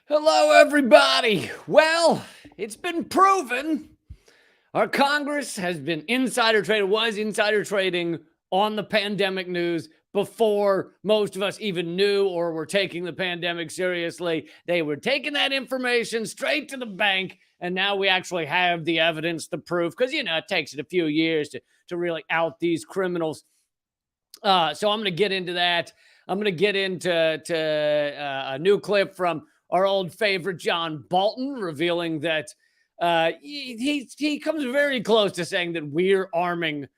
Hello, everybody. Well, it's been proven our Congress has been insider trading, was insider trading on the pandemic news before most of us even knew or were taking the pandemic seriously. They were taking that information straight to the bank, and now we actually have the evidence, the proof, because, it takes it a few years to really out these criminals. So I'm going to get into that. I'm going to get into a new clip from our old favorite John Bolton, revealing that he comes very close to saying that we're arming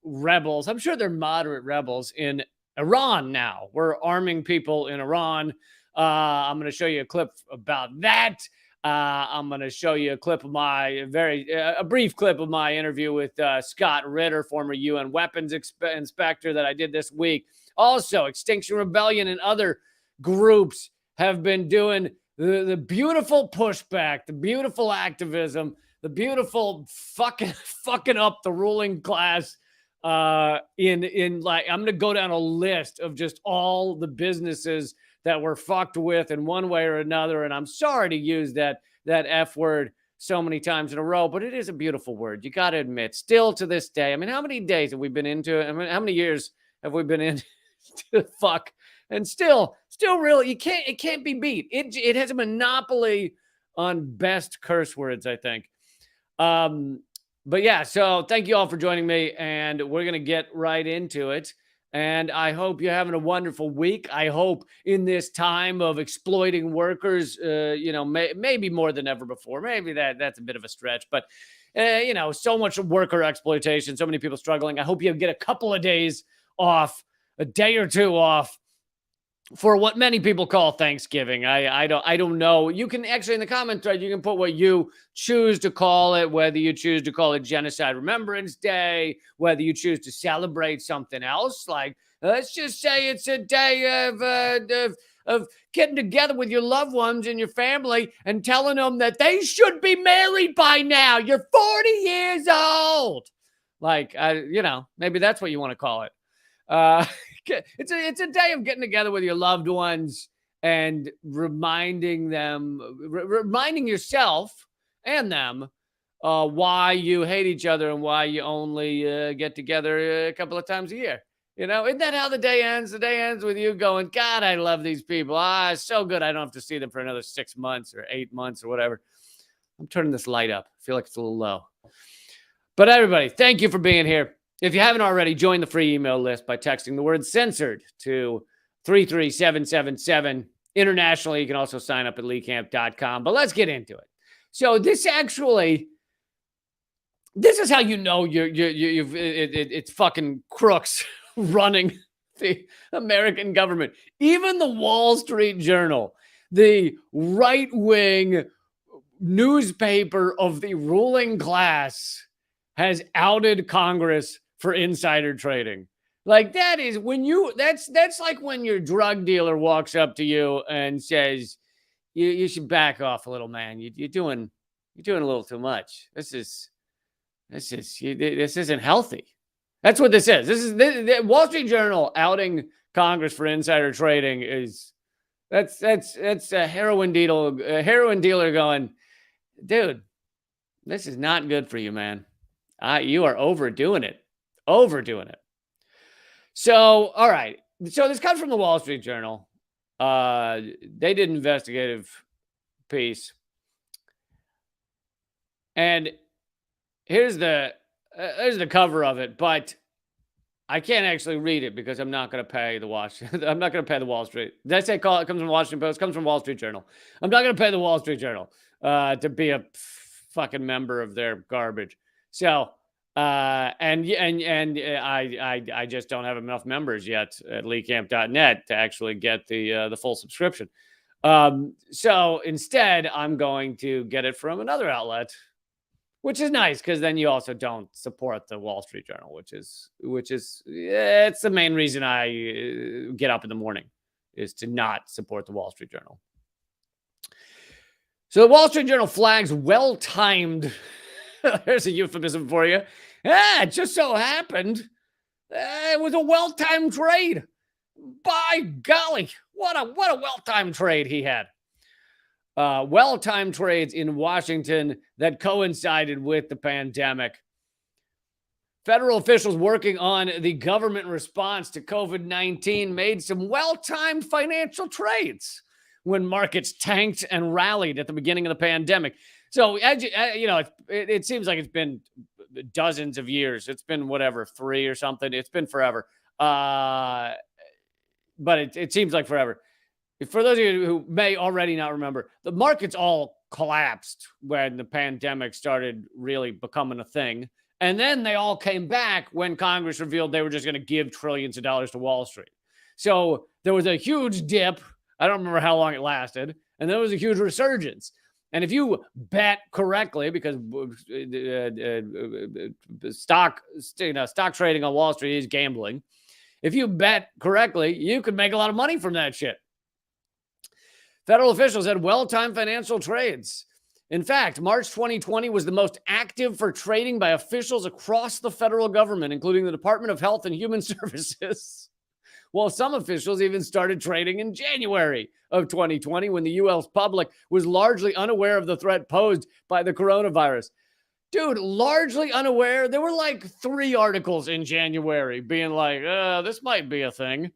rebels. I'm sure they're moderate rebels in Iran now. We're arming people in Iran. I'm going to show you a clip about that. I'm going to show you a clip of a brief clip of my interview with Scott Ritter, former UN weapons inspector that I did this week. Also, Extinction Rebellion and other groups have been doing the beautiful pushback, the beautiful activism, the beautiful fucking up the ruling class. I'm going to go down a list of just all the businesses that were fucked with in one way or another. And I'm sorry to use that F word so many times in a row, but it is a beautiful word. You got to admit, still to this day. I mean, how many days have we been into it? I mean, how many years have we been into fuck? And still really, it can't be beat. It has a monopoly on best curse words, I think. But yeah, so thank you all for joining me, and we're going to get right into it. And I hope you're having a wonderful week. I hope in this time of exploiting workers, maybe more than ever before. Maybe that's a bit of a stretch, but so much worker exploitation, so many people struggling. I hope you get a couple of days off, a day or two off for what many people call Thanksgiving. I don't know. You can actually, in the comment thread, you can put what you choose to call it, whether you choose to call it Genocide Remembrance Day, whether you choose to celebrate something else. Like, let's just say it's a day of getting together with your loved ones and your family and telling them that they should be married by now. You're 40 years old. Like, maybe that's what you want to call it. It's a day of getting together with your loved ones and reminding yourself and them why you hate each other and why you only get together a couple of times a year. Isn't that how the day ends? The day ends with you going, God, I love these people. It's so good. I don't have to see them for another 6 months or 8 months or whatever. I'm turning this light up. I feel like it's a little low. But everybody, thank you for being here. If you haven't already, join the free email list by texting the word censored to 33777. Internationally, you can also sign up at leecamp.com. But let's get into it. So this is how you know it's fucking crooks running the American government. Even the Wall Street Journal, the right-wing newspaper of the ruling class, has outed Congress for insider trading. Like, that is that's like when your drug dealer walks up to you and says, you should back off a little, man. You're doing a little too much. This isn't healthy. That's what this is. This is the Wall Street Journal outing Congress for insider trading that's a heroin dealer going, dude, this is not good for you, man. You are overdoing it. So, all right. So this comes from the Wall Street Journal. They did an investigative piece. And here's the cover of it, but I can't actually read it because I'm not going to pay the Wall Street. I'm not going to pay the Wall Street. Did I say it comes from Washington Post? It comes from Wall Street Journal. I'm not going to pay the Wall Street Journal to be a fucking member of their garbage. So, and I just don't have enough members yet at leecamp.net to actually get the full subscription. So instead, I'm going to get it from another outlet, which is nice because then you also don't support the Wall Street Journal, which is it's the main reason I get up in the morning, is to not support the Wall Street Journal. So the Wall Street Journal flags well-timed. There's a euphemism for you. It just so happened it was a well-timed trade. By golly, what a well-timed trade he had. well-timed trades in Washington that coincided with the pandemic. Federal officials working on the government response to COVID-19 made some well-timed financial trades when markets tanked and rallied at the beginning of the pandemic. So, it seems like it's been dozens of years. It's been whatever, 3 or something. It's been forever. But it seems like forever. For those of you who may already not remember, the markets all collapsed when the pandemic started really becoming a thing. And then they all came back when Congress revealed they were just going to give trillions of dollars to Wall Street. So there was a huge dip. I don't remember how long it lasted. And there was a huge resurgence. And if you bet correctly, because stock trading on Wall Street is gambling, if you bet correctly, you could make a lot of money from that shit. Federal officials had well-timed financial trades. In fact, March 2020 was the most active for trading by officials across the federal government, including the Department of Health and Human Services. While some officials even started trading in January of 2020 when the U.S. public was largely unaware of the threat posed by the coronavirus. Dude, largely unaware. There were like 3 articles in January being like, this might be a thing.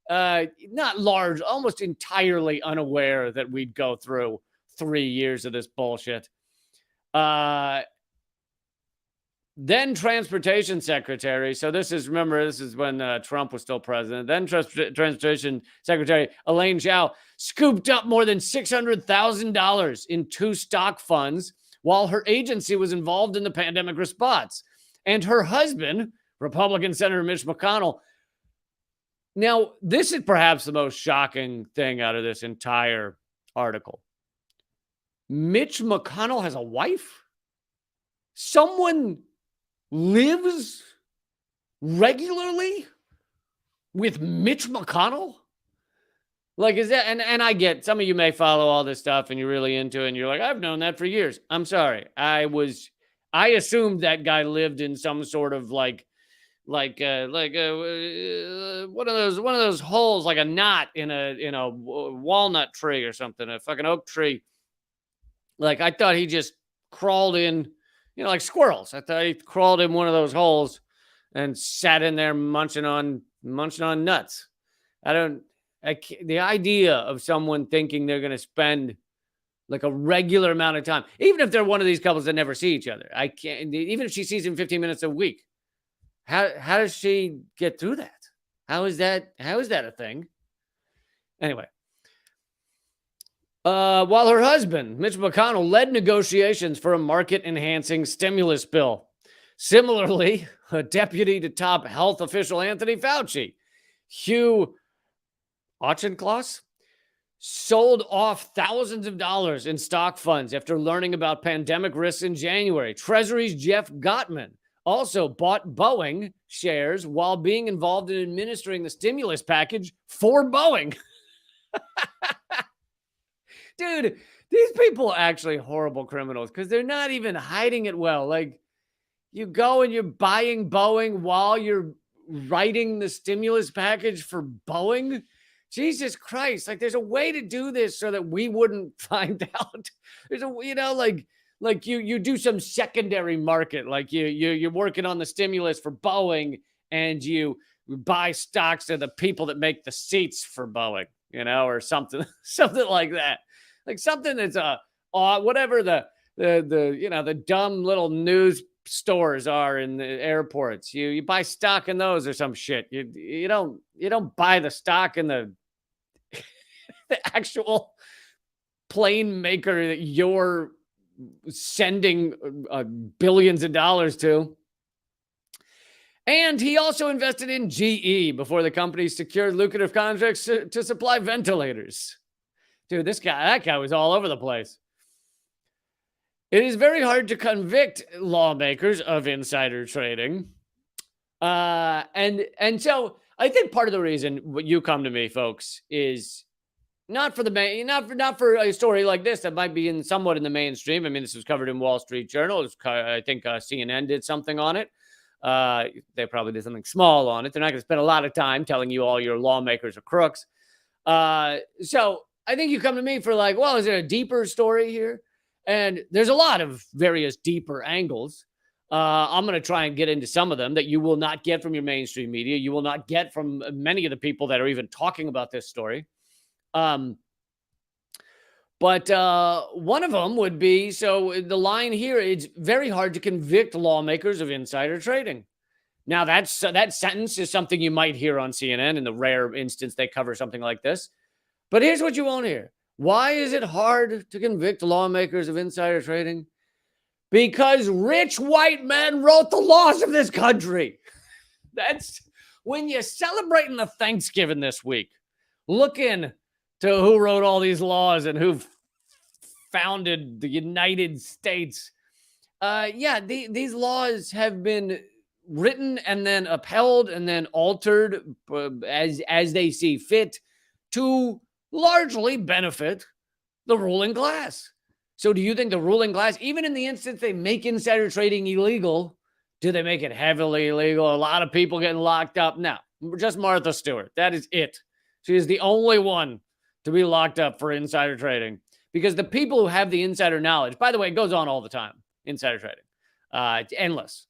Not large, almost entirely unaware that we'd go through 3 years of this bullshit. Then Transportation Secretary. So this is when Trump was still president. Then Transportation Secretary Elaine Chao scooped up more than $600,000 in 2 stock funds while her agency was involved in the pandemic response. And her husband, Republican Senator Mitch McConnell. Now, this is perhaps the most shocking thing out of this entire article. Mitch McConnell has a wife? Someone lives regularly with Mitch McConnell? Like, is that, and I get, some of you may follow all this stuff and you're really into it and you're like, I've known that for years. I'm sorry. I assumed that guy lived in some sort of one of those holes, like a knot in a walnut tree or something, a fucking oak tree. Like, I thought he just crawled in, like squirrels. I thought he crawled in one of those holes and sat in there munching on nuts. The idea of someone thinking they're going to spend like a regular amount of time, even if they're one of these couples that never see each other. I can't, even if she sees him 15 minutes a week. How does she get through that? How is that a thing? Anyway. While her husband, Mitch McConnell, led negotiations for a market-enhancing stimulus bill. Similarly, a deputy to top health official Anthony Fauci, Hugh Auchincloss, sold off thousands of dollars in stock funds after learning about pandemic risks in January. Treasury's Jeff Gottman also bought Boeing shares while being involved in administering the stimulus package for Boeing. Dude, these people are actually horrible criminals because they're not even hiding it well. Like, you go and you're buying Boeing while you're writing the stimulus package for Boeing. Jesus Christ. Like, there's a way to do this so that we wouldn't find out. There's like you do some secondary market. Like you're working on the stimulus for Boeing and you buy stocks of the people that make the seats for Boeing, or something like that. Like something that's whatever the dumb little news stores are in the airports. You buy stock in those or some shit. You don't buy the stock in the the actual plane maker that you're sending billions of dollars to. And he also invested in GE before the company secured lucrative contracts to supply ventilators. Dude, that guy was all over the place. It is very hard to convict lawmakers of insider trading. And so I think part of the reason what you come to me, folks, is not for a story like this that might be somewhat in the mainstream. I mean, this was covered in Wall Street Journal. I think CNN did something on it. They probably did something small on it. They're not going to spend a lot of time telling you all your lawmakers are crooks. So I think you come to me for like, well, is there a deeper story here? And there's a lot of various deeper angles. I'm going to try and get into some of them that you will not get from your mainstream media. You will not get from many of the people that are even talking about this story. But one of them would be, so the line here, it's very hard to convict lawmakers of insider trading. Now, that sentence is something you might hear on CNN in the rare instance they cover something like this. But here's what you won't hear. Why is it hard to convict lawmakers of insider trading? Because rich white men wrote the laws of this country. That's when you're celebrating the Thanksgiving this week. Look in to who wrote all these laws and who founded the United States. These laws have been written and then upheld and then altered as they see fit to largely benefit the ruling class. So do you think the ruling class, even in the instance they make insider trading illegal, do they make it heavily illegal? A lot of people getting locked up? No, just Martha Stewart. That is it. She is the only one to be locked up for insider trading, because the people who have the insider knowledge, by the way, it goes on all the time, insider trading. It's endless.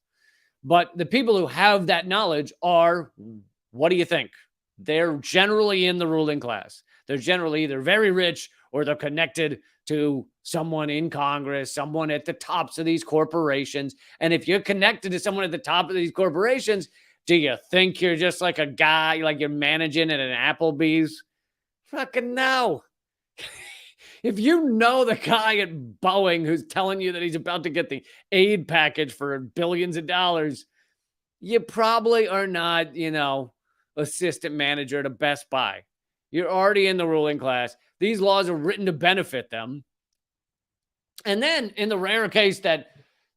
But the people who have that knowledge are, what do you think? They're generally in the ruling class. They're generally either very rich or they're connected to someone in Congress, someone at the tops of these corporations. And if you're connected to someone at the top of these corporations, do you think you're just like a guy, like you're managing at an Applebee's? Fucking no. If you know the guy at Boeing who's telling you that he's about to get the aid package for billions of dollars, you probably are not, assistant manager at a Best Buy. You're already in the ruling class. These laws are written to benefit them. And then in the rare case that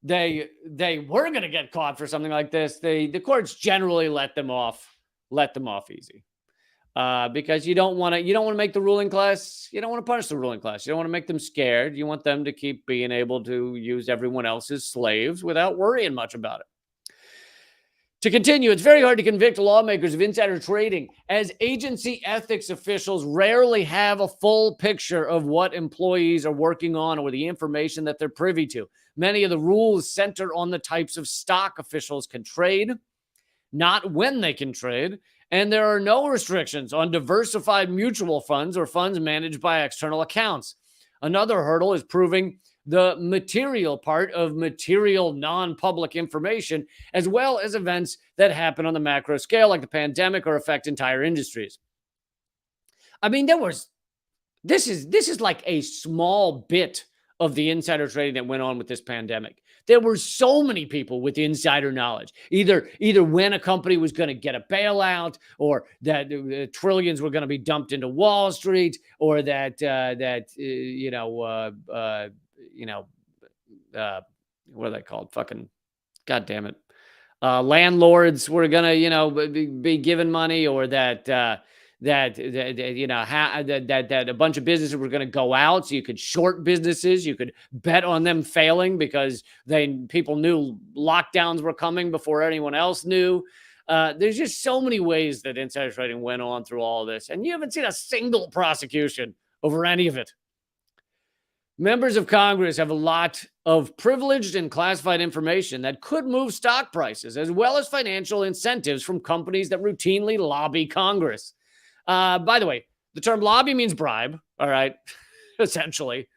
they were going to get caught for something like this, the courts generally let them off easy. Because you don't want to make the ruling class, you don't want to punish the ruling class. You don't want to make them scared. You want them to keep being able to use everyone else as slaves without worrying much about it. To continue, it's very hard to convict lawmakers of insider trading, as agency ethics officials rarely have a full picture of what employees are working on or the information that they're privy to. Many of the rules center on the types of stock officials can trade, not when they can trade, and there are no restrictions on diversified mutual funds or funds managed by external accounts. Another hurdle is proving the material part of material non-public information, as well as events that happen on the macro scale, like the pandemic, or affect entire industries. I mean, this is like a small bit of the insider trading that went on with this pandemic. There were so many people with insider knowledge, either when a company was going to get a bailout, or that trillions were going to be dumped into Wall Street, or that what are they called? Fucking, God damn it. Landlords were going to, be given money, or that a bunch of businesses were going to go out. So you could short businesses. You could bet on them failing because people knew lockdowns were coming before anyone else knew. There's just so many ways that insider trading went on through all of this. And you haven't seen a single prosecution over any of it. Members of Congress have a lot of privileged and classified information that could move stock prices, as well as financial incentives from companies that routinely lobby Congress. By the way, the term lobby means bribe, all right, essentially.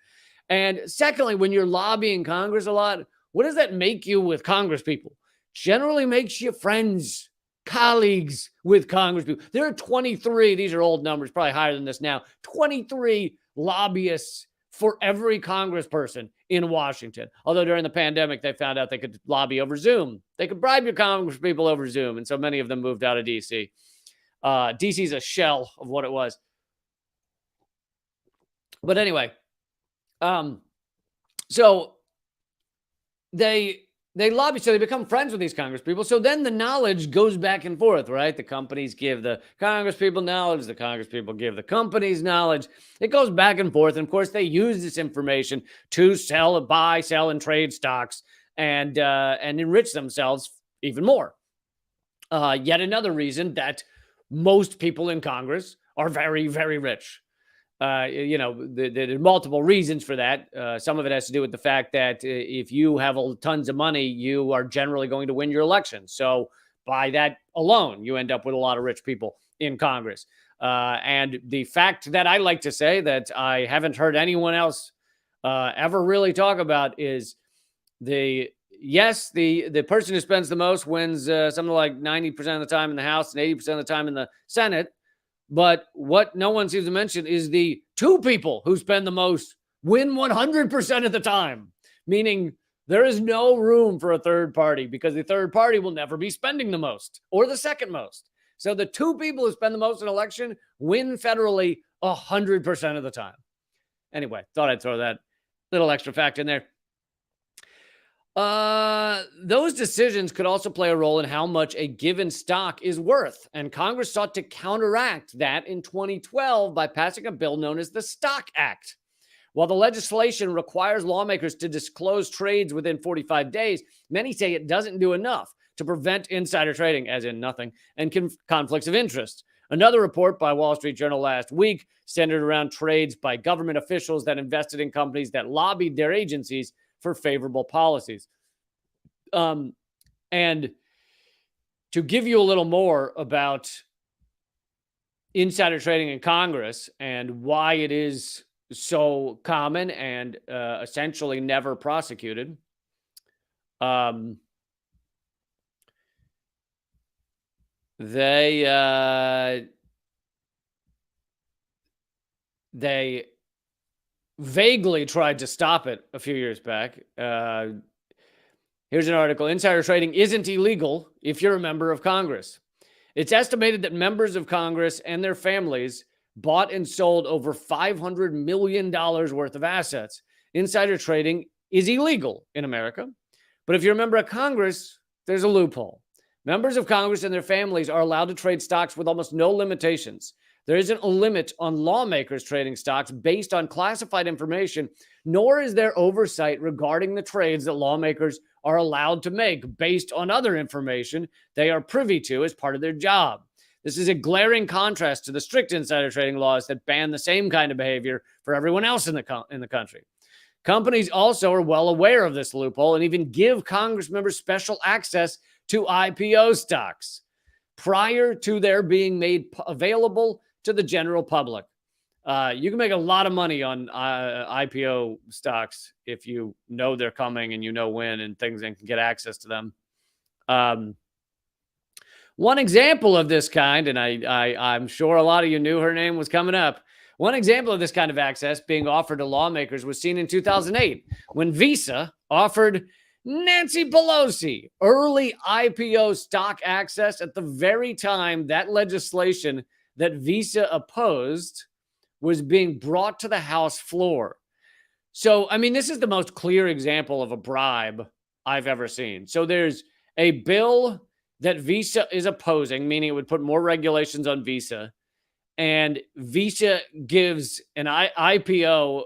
And secondly, when you're lobbying Congress a lot, what does that make you with Congress people? Generally makes you friends, colleagues with Congress people. There are 23, these are old numbers, probably higher than this now, 23 lobbyists for every congressperson in Washington. Although during the pandemic, they found out they could lobby over Zoom. They could bribe your Congress people over Zoom. And so many of them moved out of D.C. D.C. is a shell of what it was. But anyway, so they lobby, so they become friends with these Congress people. So then the knowledge goes back and forth, right? The companies give the Congress people knowledge. The Congress people give the companies knowledge. It goes back and forth. And of course, they use this information to buy, sell, and trade stocks and enrich themselves even more. Yet another reason that most people in Congress are very, very rich. There are multiple reasons for that. Some of it has to do with the fact that if you have tons of money, you are generally going to win your election. So by that alone, you end up with a lot of rich people in Congress. And the fact that I like to say that I haven't heard anyone else ever really talk about is the person who spends the most wins something like 90% of the time in the House and 80% of the time in the Senate. But what no one seems to mention is the two people who spend the most win 100% of the time, meaning there is no room for a third party because the third party will never be spending the most or the second most. So the two people who spend the most in election win federally 100% of the time. Anyway, thought I'd throw that little extra fact in there. Those decisions could also play a role in how much a given stock is worth, and Congress sought to counteract that in 2012 by passing a bill known as the Stock Act. While the legislation requires lawmakers to disclose trades within 45 days, many say it doesn't do enough to prevent insider trading, as in nothing, and conflicts of interest. Another report by Wall Street Journal last week centered around trades by government officials that invested in companies that lobbied their agencies for favorable policies. And to give you a little more about insider trading in Congress and why it is so common and essentially never prosecuted, they vaguely tried to stop it a few years back. Here's an article. Insider trading isn't illegal if you're a member of Congress. It's estimated that members of Congress and their families bought and sold over $500 million worth of assets. Insider trading is illegal in America. But if you're a member of Congress, there's a loophole. Members of Congress and their families are allowed to trade stocks with almost no limitations. There isn't a limit on lawmakers trading stocks based on classified information, nor is there oversight regarding the trades that lawmakers are allowed to make based on other information they are privy to as part of their job. This is a glaring contrast to the strict insider trading laws that ban the same kind of behavior for everyone else in the country. Companies also are well aware of this loophole and even give Congress members special access to IPO stocks prior to their being made available to the general public. You can make a lot of money on IPO stocks if you know they're coming and you know when and things and can get access to them. One example of this kind, and I'm sure a lot of you knew her name was coming up. One example of this kind of access being offered to lawmakers was seen in 2008 when Visa offered Nancy Pelosi early IPO stock access at the very time that legislation that Visa opposed was being brought to the House floor. So, I mean, this is the most clear example of a bribe I've ever seen. So there's a bill that Visa is opposing, meaning it would put more regulations on Visa. And Visa gives an IPO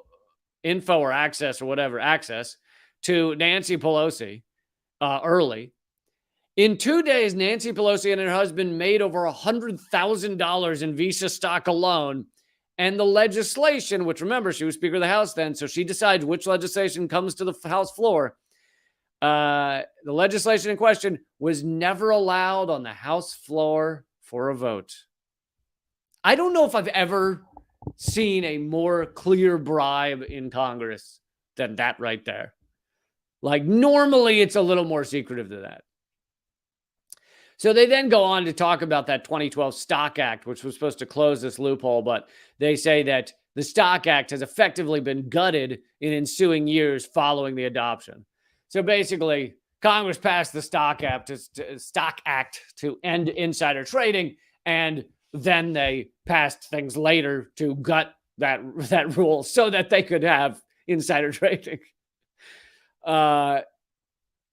info or access or whatever, access to Nancy Pelosi early. In 2 days, Nancy Pelosi and her husband made over $100,000 in Visa stock alone. And the legislation, which remember, she was Speaker of the House then, so she decides which legislation comes to the House floor. The legislation in question was never allowed on the House floor for a vote. I don't know if I've ever seen a more clear bribe in Congress than that right there. Like, normally it's a little more secretive than that. So they then go on to talk about that 2012 Stock Act, which was supposed to close this loophole, but they say that the Stock Act has effectively been gutted in ensuing years following the adoption. So basically, Congress passed the Stock Act to end insider trading, and then they passed things later to gut that rule so that they could have insider trading.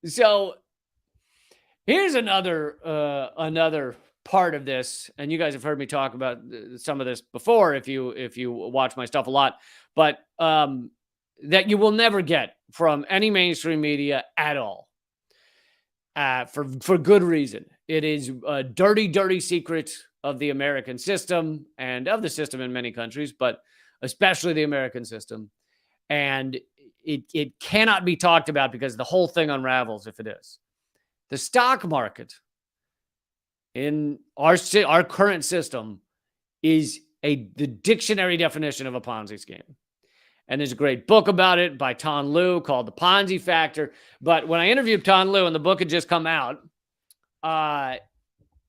So here's another part of this, and you guys have heard me talk about some of this before if you watch my stuff a lot, but that you will never get from any mainstream media at all, for good reason. It is a dirty, dirty secret of the American system and of the system in many countries, but especially the American system. And it cannot be talked about because the whole thing unravels if it is. The stock market in our current system is the dictionary definition of a Ponzi scheme. And there's a great book about it by Ton Lu called The Ponzi Factor. But when I interviewed Ton Lu and the book had just come out,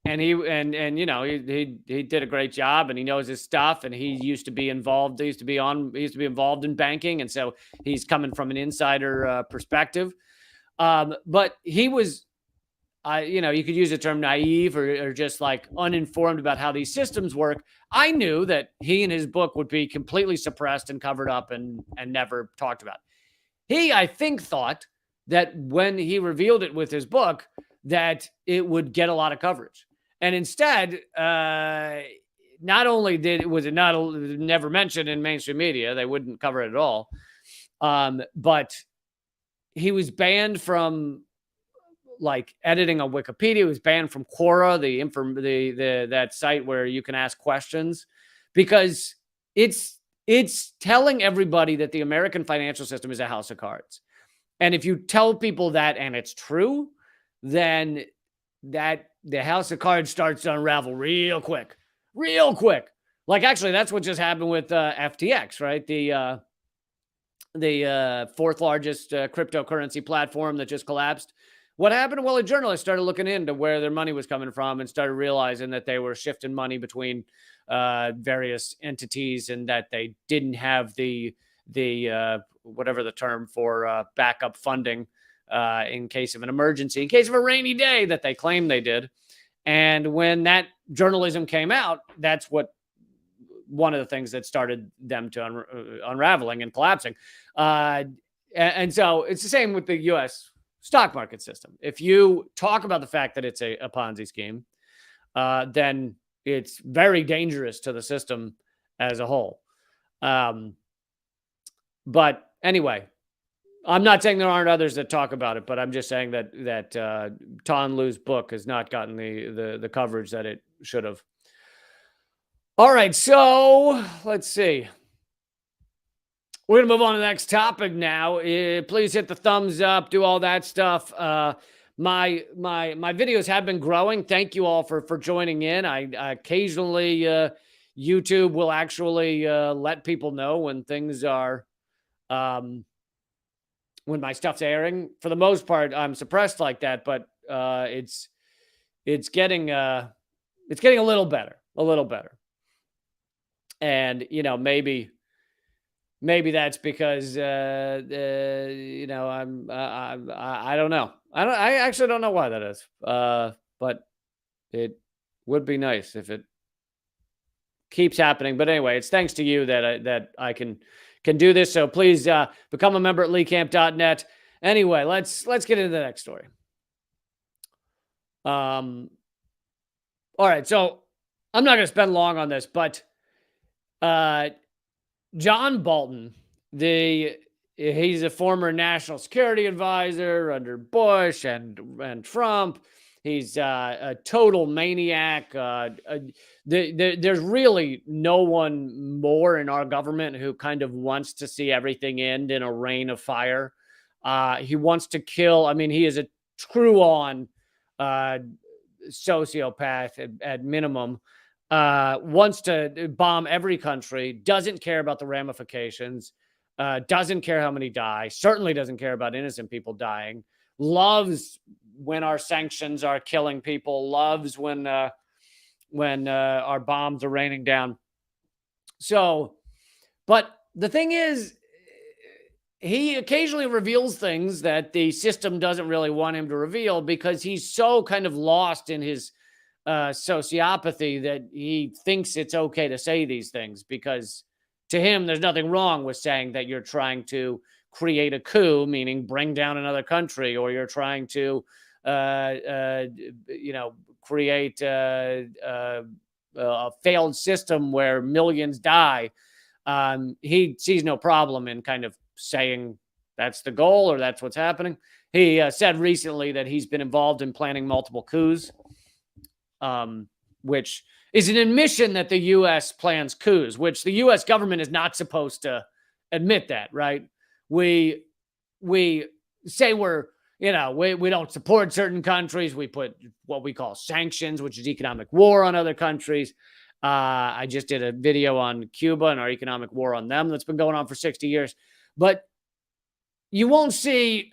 and he did a great job and he knows his stuff and he used to be involved. He used to be involved in banking. And so he's coming from an insider perspective. But he was, you could use the term naive or just like uninformed about how these systems work. I knew that he and his book would be completely suppressed and covered up and never talked about. He, I think, thought that when he revealed it with his book, that it would get a lot of coverage. And instead, not only was it never mentioned in mainstream media, they wouldn't cover it at all, but he was banned from like editing on Wikipedia. He was banned from Quora, that site where you can ask questions, because it's telling everybody that the American financial system is a house of cards. And if you tell people that and it's true, then that the house of cards starts to unravel real quick. Like actually, that's what just happened with FTX, right? The fourth largest cryptocurrency platform that just collapsed. What happened? Well, a journalist started looking into where their money was coming from and started realizing that they were shifting money between various entities and that they didn't have the whatever the term for backup funding in case of an emergency, in case of a rainy day that they claimed they did. And when that journalism came out, that's one of the things that started them to unraveling and collapsing. And so it's the same with the U.S. stock market system. If you talk about the fact that it's a Ponzi scheme, then it's very dangerous to the system as a whole. But anyway, I'm not saying there aren't others that talk about it, but I'm just saying that Ton Lu's book has not gotten the coverage that it should have. All right, so let's see. We're going to move on to the next topic now. Please hit the thumbs up, do all that stuff. My videos have been growing. Thank you all for joining in. I occasionally, YouTube will actually let people know when things are, when my stuff's airing. For the most part, I'm suppressed like that, but it's getting a little better. And, maybe that's because, I don't know. I actually don't know why that is. But it would be nice if it keeps happening. But anyway, it's thanks to you that I can do this. So please become a member at leecamp.net. Anyway, let's get into the next story. All right. So I'm not going to spend long on this, but John Bolton, he's a former national security advisor under Bush and Trump. He's a total maniac. There's really no one more in our government who kind of wants to see everything end in a rain of fire. He wants to kill. I mean, he is a true-on sociopath at minimum. Wants to bomb every country, doesn't care about the ramifications, doesn't care how many die, certainly doesn't care about innocent people dying, loves when our sanctions are killing people, loves when our bombs are raining down. So, but the thing is, he occasionally reveals things that the system doesn't really want him to reveal because he's so kind of lost in his sociopathy that he thinks it's okay to say these things, because to him, there's nothing wrong with saying that you're trying to create a coup, meaning bring down another country, or you're trying to, create a failed system where millions die. He sees no problem in kind of saying that's the goal or that's what's happening. He said recently that he's been involved in planning multiple coups, which is an admission that the U.S. plans coups, which the U.S. government is not supposed to admit that, right? We say we don't support certain countries. We put what we call sanctions, which is economic war on other countries. I just did a video on Cuba and our economic war on them that's been going on for 60 years. But you won't see,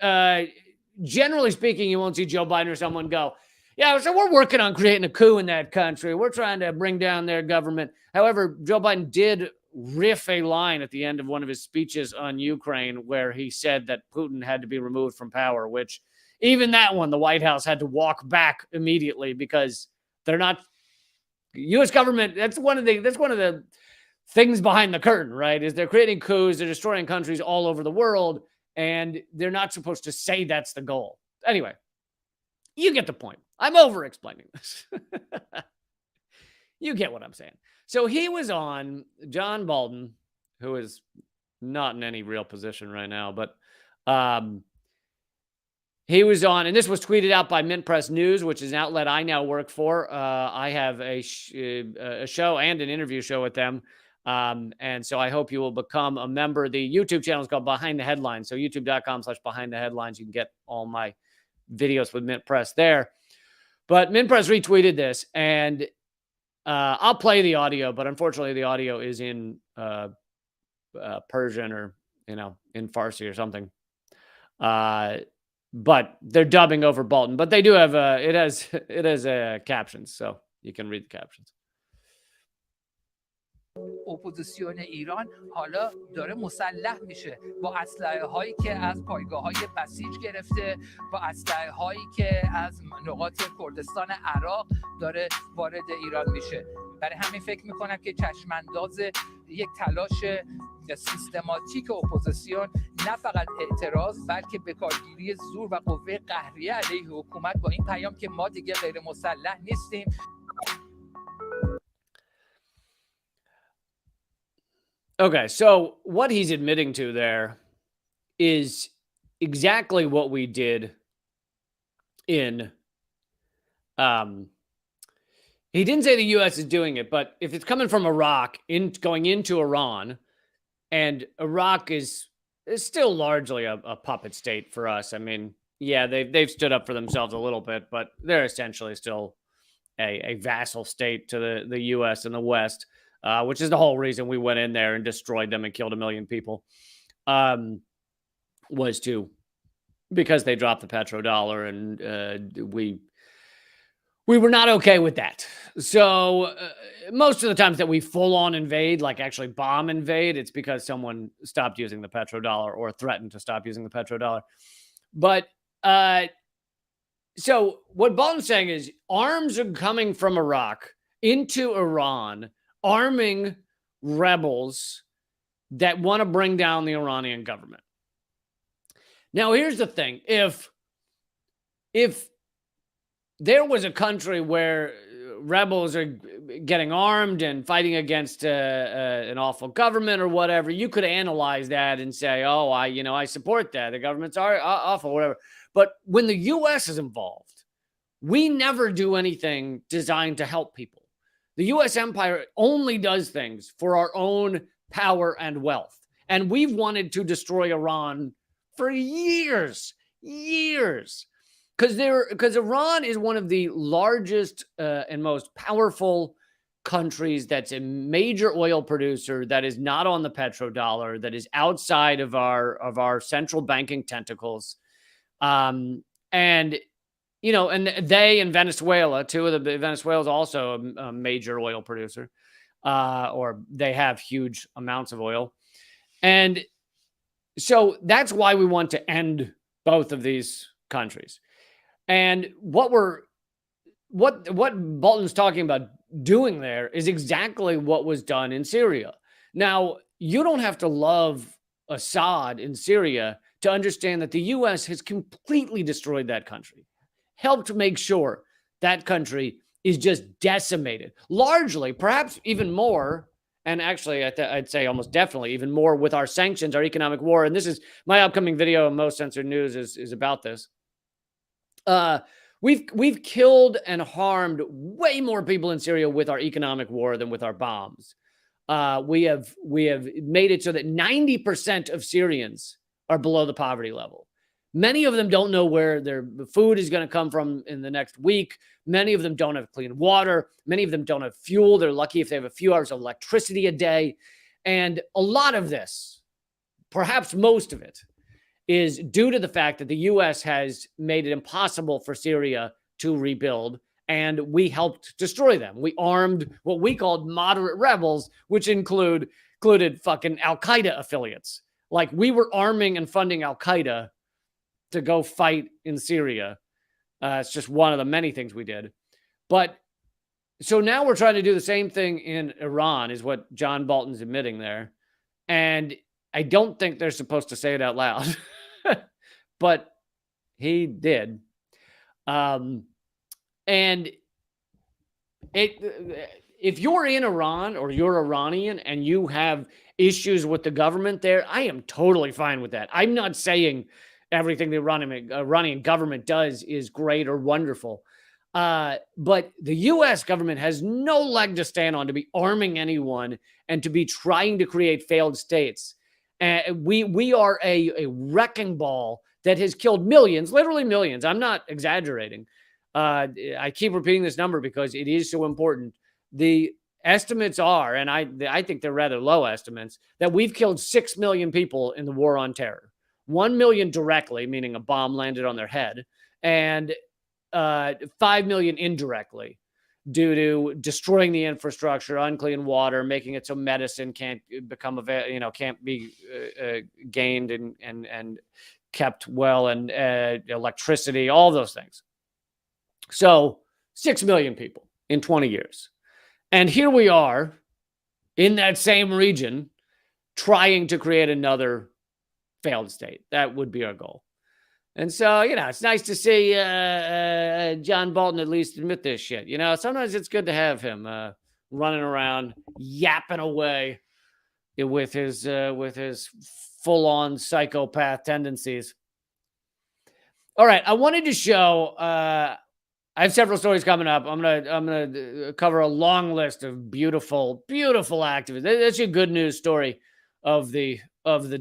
generally speaking, you won't see Joe Biden or someone go, yeah, so we're working on creating a coup in that country. We're trying to bring down their government. However, Joe Biden did riff a line at the end of one of his speeches on Ukraine where he said that Putin had to be removed from power, which even that one, the White House had to walk back immediately because they're not U.S. government. That's one of the things behind the curtain, right? Is they're creating coups, they're destroying countries all over the world, and they're not supposed to say that's the goal. Anyway, you get the point. I'm over explaining this. You get what I'm saying. So he was on John Bolton, who is not in any real position right now, but he was on, and this was tweeted out by Mint Press News, which is an outlet I now work for. I have a show and an interview show with them. And so I hope you will become a member. The YouTube channel is called Behind the Headlines. So youtube.com/Behind the Headlines. You can get all my videos with Mint Press there. But Mint Press retweeted this, and I'll play the audio, but unfortunately the audio is in Persian or, in Farsi or something. But they're dubbing over Bolton. But they do have it has captions, so you can read the captions. اپوزیسیون ایران حالا داره مسلح میشه با اسلحه هایی که از پایگاه های بسیج گرفته، با اسلحه هایی که از نقاط کردستان عراق داره وارد ایران میشه. برای همین فکر میکنم که چشمانداز یک تلاش سیستماتیک اپوزیسیون نه فقط اعتراض بلکه به کارگیری زور و قوه قهریه علیه حکومت با این پیام که ما دیگه غیر مسلح نیستیم. Okay, so what he's admitting to there is exactly what we did in, he didn't say the U.S. is doing it, but if it's coming from Iraq, going into Iran, and Iraq is still largely a puppet state for us. I mean, yeah, they've stood up for themselves a little bit, but they're essentially still a vassal state to the U.S. and the West. Which is the whole reason we went in there and destroyed them and killed 1 million people, because they dropped the petrodollar, and we were not okay with that. So most of the times that we full on invade, like actually bomb invade, it's because someone stopped using the petrodollar or threatened to stop using the petrodollar. But so what Bolton's saying is arms are coming from Iraq into Iran, arming rebels that want to bring down the Iranian government. Now, here's the thing. If there was a country where rebels are getting armed and fighting against an awful government or whatever, you could analyze that and say, oh, I support that. The government's awful, whatever. But when the U.S. is involved, we never do anything designed to help people. The U.S. empire only does things for our own power and wealth. And we've wanted to destroy Iran for years. Because Iran is one of the largest and most powerful countries that's a major oil producer that is not on the petrodollar, that is outside of our central banking tentacles. And they and Venezuela, Venezuela is also a major oil producer, or they have huge amounts of oil. And so that's why we want to end both of these countries. And what Bolton's talking about doing there is exactly what was done in Syria. Now, you don't have to love Assad in Syria to understand that the U.S. has completely destroyed that country. Helped make sure that country is just decimated, largely, perhaps even more, and actually I'd say almost definitely even more with our sanctions, our economic war. And this is my upcoming video on Most Censored News is about this. we've killed and harmed way more people in Syria with our economic war than with our bombs. We have made it so that 90% of Syrians are below the poverty level. Many of them don't know where their food is going to come from in the next week. Many of them don't have clean water. Many of them don't have fuel. They're lucky if they have a few hours of electricity a day. And a lot of this, perhaps most of it, is due to the fact that the U.S. has made it impossible for Syria to rebuild, and we helped destroy them. We armed what we called moderate rebels, which included fucking Al-Qaeda affiliates. Like, we were arming and funding Al-Qaeda to go fight in Syria. It's just one of the many things we did. But so now we're trying to do the same thing in Iran, is what John Bolton's admitting there. And I don't think they're supposed to say it out loud, but he did. And if you're in Iran or you're Iranian and you have issues with the government there, I am totally fine with that. I'm not saying everything the Iranian government does is great or wonderful. But the U.S. government has no leg to stand on to be arming anyone and to be trying to create failed states. We are a wrecking ball that has killed millions, literally millions. I'm not exaggerating. I keep repeating this number because it is so important. The estimates are, and I think they're rather low estimates, that we've killed 6 million people in the war on terror. 1 million directly, meaning a bomb landed on their head, and 5 million indirectly due to destroying the infrastructure, unclean water, making it so medicine can't become can't be gained and kept well, and electricity, all those things. So 6 million people in 20 years. And here we are in that same region trying to create another failed state. That would be our goal. And so, it's nice to see John Bolton at least admit this shit. Sometimes it's good to have him running around, yapping away with his full-on psychopath tendencies. All right, I wanted to show. I have several stories coming up. I'm gonna cover a long list of beautiful, beautiful activists. That's a good news story of the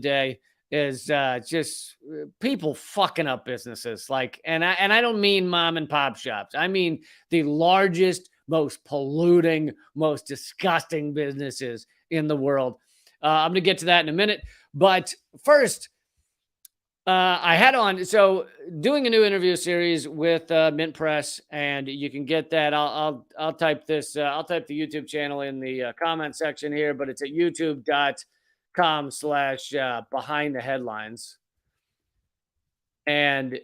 day. Is just people fucking up businesses, and I don't mean mom and pop shops. I mean the largest, most polluting, most disgusting businesses in the world. I'm gonna get to that in a minute, but first, I had on doing a new interview series with Mint Press, and you can get that. I'll type this. I'll type the YouTube channel in the comment section here, but it's at youtube.com/behind the headlines. And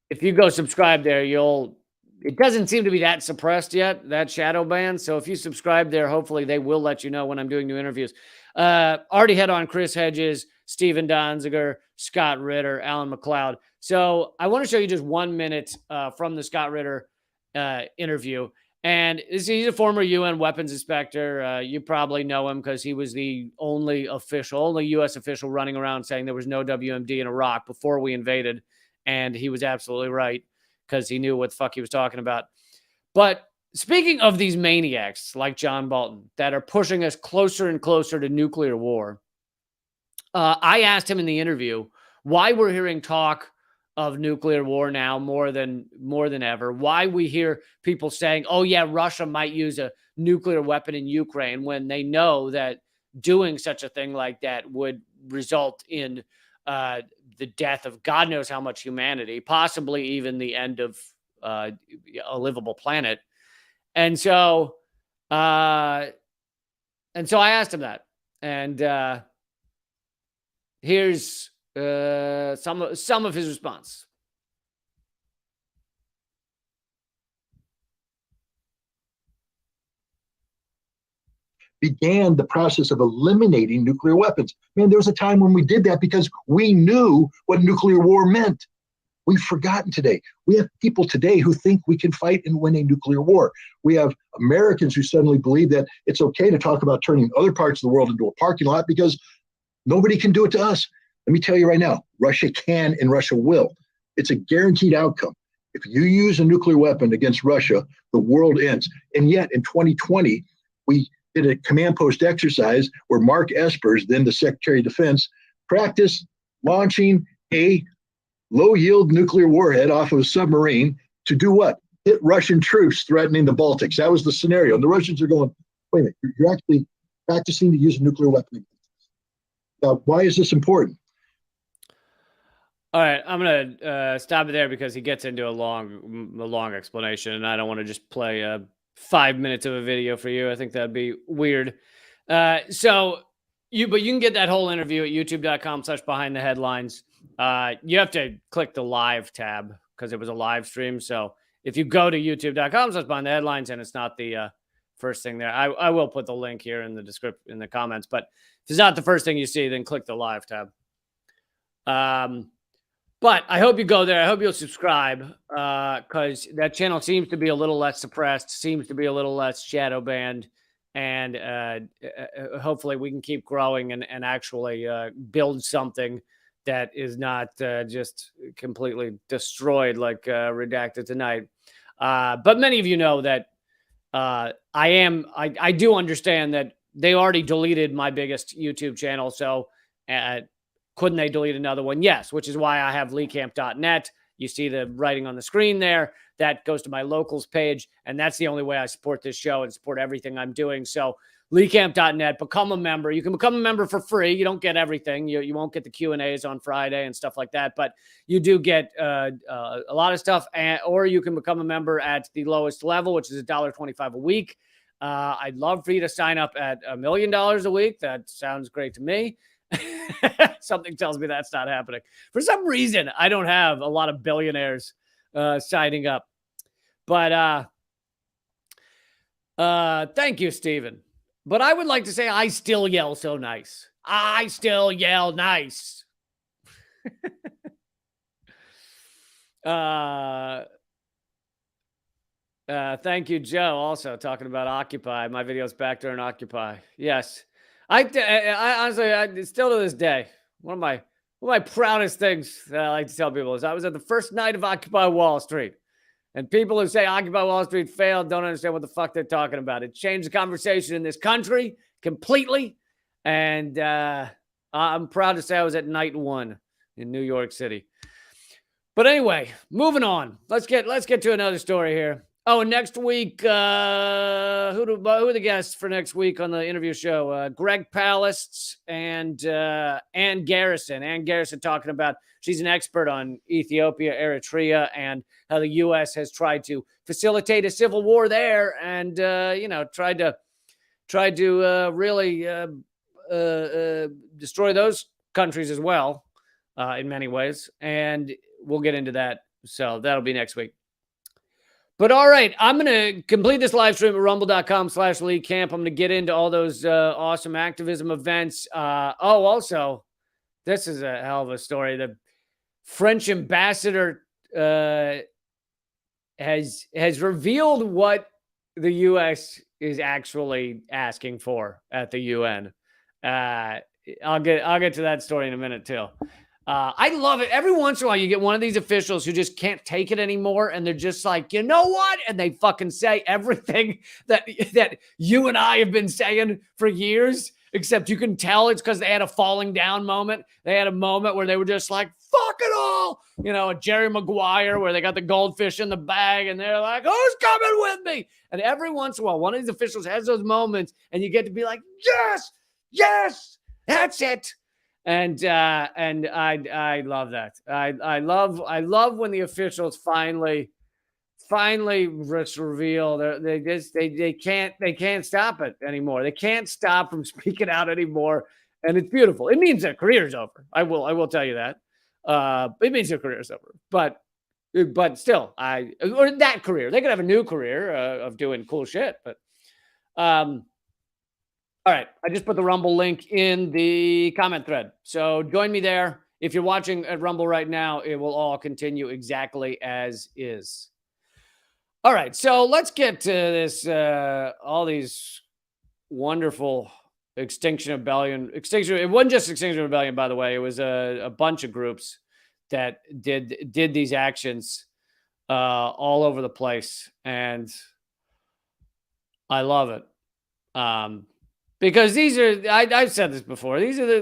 if you go subscribe there, it doesn't seem to be that suppressed yet, that shadow ban. So if you subscribe there, hopefully they will let you know when I'm doing new interviews. Already had on Chris Hedges, Stephen Donziger, Scott Ritter, Alan McLeod. So I want to show you just 1 minute from the Scott Ritter interview. And he's a former UN weapons inspector. You probably know him because he was the only U.S. official running around saying there was no WMD in Iraq before we invaded. And he was absolutely right because he knew what the fuck he was talking about. But speaking of these maniacs like John Bolton that are pushing us closer and closer to nuclear war, I asked him in the interview why we're hearing talk of nuclear war now more than ever. Why we hear people saying, oh yeah, Russia might use a nuclear weapon in Ukraine when they know that doing such a thing like that would result in the death of God knows how much humanity, possibly even the end of a livable planet. And so I asked him that, and here's some of his response. Began the process of eliminating nuclear weapons. Man, there was a time when we did that because we knew what nuclear war meant. We've forgotten today. We have people today who think we can fight and win a nuclear war. We have Americans who suddenly believe that it's okay to talk about turning other parts of the world into a parking lot because nobody can do it to us. Let me tell you right now, Russia can and Russia will. It's a guaranteed outcome. If you use a nuclear weapon against Russia, the world ends. And yet in 2020, we did a command post exercise where Mark Espers, then the Secretary of Defense, practiced launching a low-yield nuclear warhead off of a submarine to do what? Hit Russian troops threatening the Baltics. That was the scenario. And the Russians are going, wait a minute, you're actually practicing to use a nuclear weapon. Now, why is this important? All right, I'm gonna stop it there because he gets into a long explanation, and I don't want to just play 5 minutes of a video for you. I think that'd be weird. But you can get that whole interview at youtube.com/behind the headlines. You have to click the live tab because it was a live stream. So if you go to youtube.com/behind the headlines and it's not the first thing there, I will put the link here in the description in the comments. But if it's not the first thing you see, then click the live tab. But I hope you go there. I hope you'll subscribe because that channel seems to be a little less suppressed, seems to be a little less shadow banned, and hopefully we can keep growing and actually build something that is not just completely destroyed like Redacted Tonight. But many of you know that I do understand that they already deleted my biggest YouTube channel, so couldn't they delete another one? Yes, which is why I have leecamp.net. You see the writing on the screen there. That goes to my locals page, and that's the only way I support this show and support everything I'm doing. So leecamp.net, become a member. You can become a member for free. You don't get everything. You won't get the Q&As on Friday and stuff like that, but you do get a lot of stuff, or you can become a member at the lowest level, which is $1.25 a week. I'd love for you to sign up at $1 million a week. That sounds great to me. Something tells me that's not happening. For some reason, I don't have a lot of billionaires signing up. But thank you, Steven. But I would like to say I still yell so nice. I still yell nice. Thank you, Joe, also talking about Occupy. My video's back during Occupy. Yes. I honestly, still to this day, one of my proudest things that I like to tell people is I was at the first night of Occupy Wall Street. And people who say Occupy Wall Street failed don't understand what the fuck they're talking about. It changed the conversation in this country completely. And I'm proud to say I was at night one in New York City. But anyway, moving on. Let's get to another story here. Oh, and next week, who are the guests for next week on the interview show? Greg Palast and Ann Garrison. Ann Garrison talking about, she's an expert on Ethiopia, Eritrea, and how the U.S. has tried to facilitate a civil war there, and tried to really destroy those countries as well in many ways. And we'll get into that. So that'll be next week. But all right, I'm going to complete this live stream at rumble.com/LeeCamp. I'm going to get into all those awesome activism events. Also, this is a hell of a story. The French ambassador has revealed what the U.S. is actually asking for at the UN. I'll get to that story in a minute too. I love it. Every once in a while, you get one of these officials who just can't take it anymore, and they're just like, you know what? And they fucking say everything that you and I have been saying for years, except you can tell it's because they had a falling down moment. They had a moment where they were just like, fuck it all. A Jerry Maguire where they got the goldfish in the bag, and they're like, who's coming with me? And every once in a while, one of these officials has those moments, and you get to be like, yes, that's it. And I love that. I love when the officials finally just reveal they can't stop it anymore. They can't stop from speaking out anymore, and it's beautiful. It means their career's over. I will tell you that. It means their career's over. But still, or that career, they could have a new career of doing cool shit. But all right, I just put the Rumble link in the comment thread. So join me there. If you're watching at Rumble right now, it will all continue exactly as is. All right, so let's get to this, all these wonderful Extinction Rebellion. It wasn't just Extinction Rebellion, by the way. It was a bunch of groups that did these actions all over the place, and I love it. Because these are, I've said this before, these are